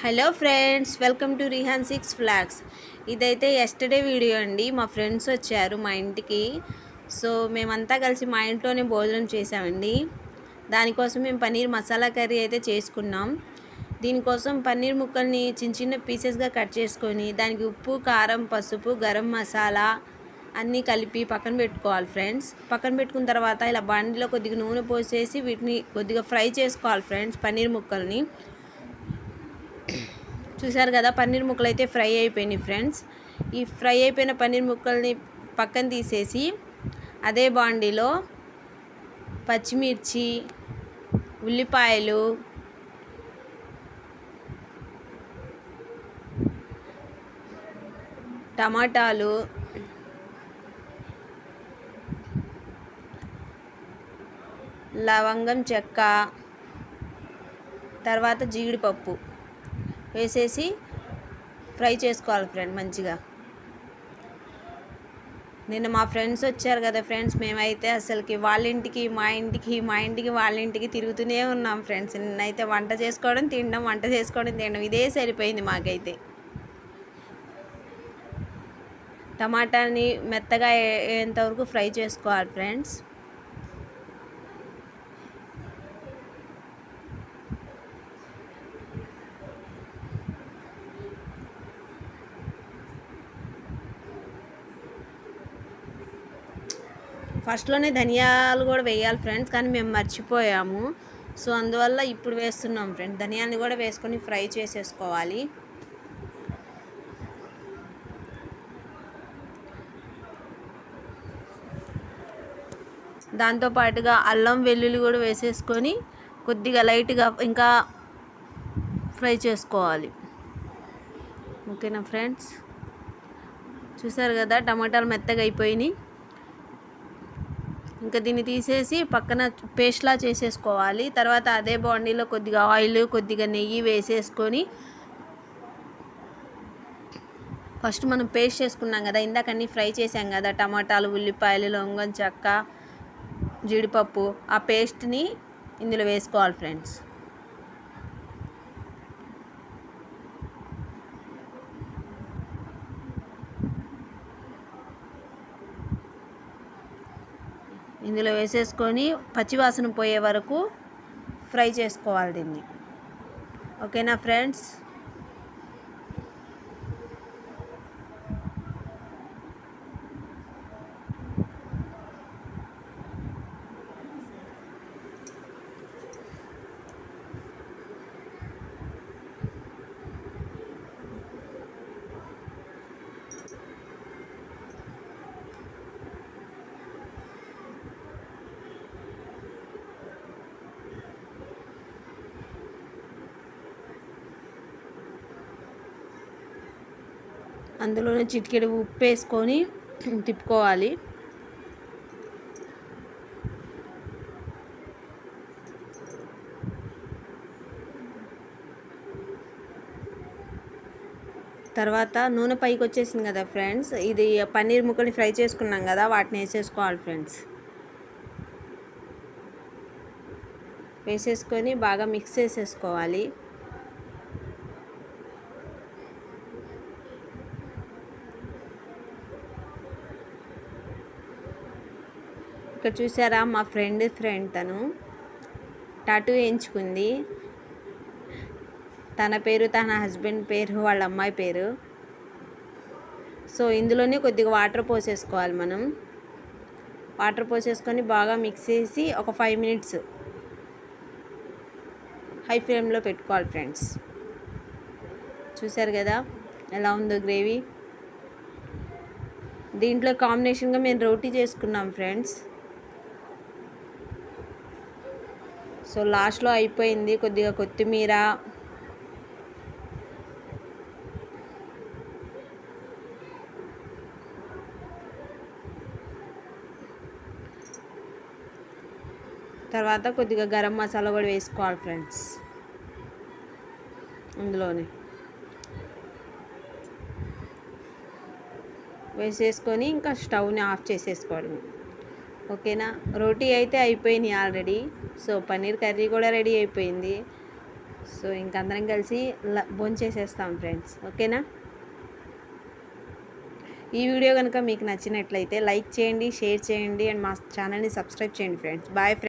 Hello friends, welcome to Rehan six flags. ఇదైతే yesterday video అండి. మా ఫ్రెండ్స్ వచ్చారు మా ఇంటికి. సో మేమంతా కలిసి మా ఇంట్లోనే భోజనం చేసామండి. దానికోసం మేము పన్నీర్ మసాలా కర్రీ అయితే చేసుకున్నాం. దీనికోసం పన్నీర్ ముక్కల్ని చిన్న చిన్న పీసెస్గా కట్ చేసుకొని దానికి ఉప్పు, కారం, పసుపు, గరం మసాలా అన్నీ కలిపి పక్కన పెట్టుకోవాలి ఫ్రెండ్స్. పక్కన పెట్టుకున్న తర్వాత ఇలా బండిలో కొద్దిగా నూనె పోసేసి వీటిని కొద్దిగా ఫ్రై చేసుకోవాలి ఫ్రెండ్స్. పన్నీర్ ముక్కల్ని చూసారు కదా, పన్నీర్ ముక్కలు అయితే ఫ్రై అయిపోయినాయి ఫ్రెండ్స్. ఈ ఫ్రై అయిపోయిన పన్నీర్ ముక్కల్ని పక్కన తీసేసి అదే బాండీలో పచ్చిమిర్చి, ఉల్లిపాయలు, టమాటాలు, లవంగం చెక్క, తర్వాత జీడిపప్పు వేసేసి ఫ్రై చేసుకోవాలి ఫ్రెండ్ మంచిగా. నిన్న మా ఫ్రెండ్స్ వచ్చారు కదా ఫ్రెండ్స్, మేమైతే అసలుకి వాళ్ళ ఇంటికి మా ఇంటికి వాళ్ళ ఇంటికి తిరుగుతూనే ఉన్నాం ఫ్రెండ్స్. నిన్నైతే వంట చేసుకోవడం తినడం ఇదే సరిపోయింది మాకైతే. టమాటాని మెత్తగా అయ్యేంతవరకు ఫ్రై చేసుకోవాలి ఫ్రెండ్స్. ఫస్ట్లోనే ధనియాలు కూడా వేయాలి ఫ్రెండ్స్, కానీ మేము మర్చిపోయాము. సో అందువల్ల ఇప్పుడు వేస్తున్నాం ఫ్రెండ్స్. ధనియాన్ని కూడా వేసుకొని ఫ్రై చేసేసుకోవాలి. దాంతోపాటుగా అల్లం వెల్లుల్లి కూడా వేసేసుకొని కొద్దిగా లైట్గా ఇంకా ఫ్రై చేసుకోవాలి. ఓకేనా ఫ్రెండ్స్, చూసారు కదా టమాటాలు మెత్తగా అయిపోయినాయి. ఇంకా దీన్ని తీసేసి పక్కన పేస్ట్లా చేసేసుకోవాలి. తర్వాత అదే బాండీలో కొద్దిగా ఆయిల్, కొద్దిగా నెయ్యి వేసేసుకొని ఫస్ట్ మనం పేస్ట్ చేసుకున్నాం కదా, ఇందాక అన్నీ ఫ్రై చేసాం కదా, టమాటాలు, ఉల్లిపాయలు, లవంగం చెక్క, జీడిపప్పు, ఆ పేస్ట్ని ఇందులో వేసుకోవాలి ఫ్రెండ్స్. ఇందులో వేసేసుకొని పచ్చివాసన పోయే వరకు ఫ్రై చేసుకోవాలి దీన్ని. ఓకేనా ఫ్రెండ్స్, అందులోనే చిటికెడు ఉప్పు వేసుకొని తిప్పుకోవాలి. తర్వాత నూనె పైకి వచ్చేసింది కదా ఫ్రెండ్స్, ఇది పన్నీర్ ముక్కని ఫ్రై చేసుకున్నాం కదా, వాటిని వేసేసుకోవాలి ఫ్రెండ్స్. వేసేసుకొని బాగా మిక్స్ చేసేసుకోవాలి. ఇక్కడ చూసారా, మా ఫ్రెండ్ తను టాటూ వేయించుకుంది. తన పేరు, తన హస్బెండ్ పేరు, వాళ్ళ అమ్మాయి పేరు. సో ఇందులోనే కొద్దిగా వాటర్ పోసేసుకోవాలి మనం. వాటర్ పోసేసుకొని బాగా మిక్స్ చేసి ఒక 5 minutes హై ఫ్లేమ్లో పెట్టుకోవాలి ఫ్రెండ్స్. చూసారు కదా ఎలా ఉందో గ్రేవీ. దీంట్లో కాంబినేషన్గా మేము రోటీ చేసుకున్నాం ఫ్రెండ్స్. సో లాస్ట్లో అయిపోయింది, కొద్దిగా కొత్తిమీర, తర్వాత కొద్దిగా గరం మసాలా కూడా వేసుకోవాలి ఫ్రెండ్స్ అందులోనే. వేసేసుకొని ఇంకా స్టవ్ని ఆఫ్ చేసేసుకోవడం. ఓకేనా, రోటీ అయితే అయిపోయినాయి ఆల్రెడీ. సో పన్నీర్ కర్రీ కూడా రెడీ అయిపోయింది. సో ఇంక అందరం కలిసి భోంచేసేస్తాం ఫ్రెండ్స్. ఓకేనా? ఈ వీడియో కనుక మీకు నచ్చినట్లయితే లైక్ చేయండి, షేర్ చేయండి అండ్ మా ఛానల్ని సబ్స్క్రైబ్ చేయండి ఫ్రెండ్స్. Bye friends.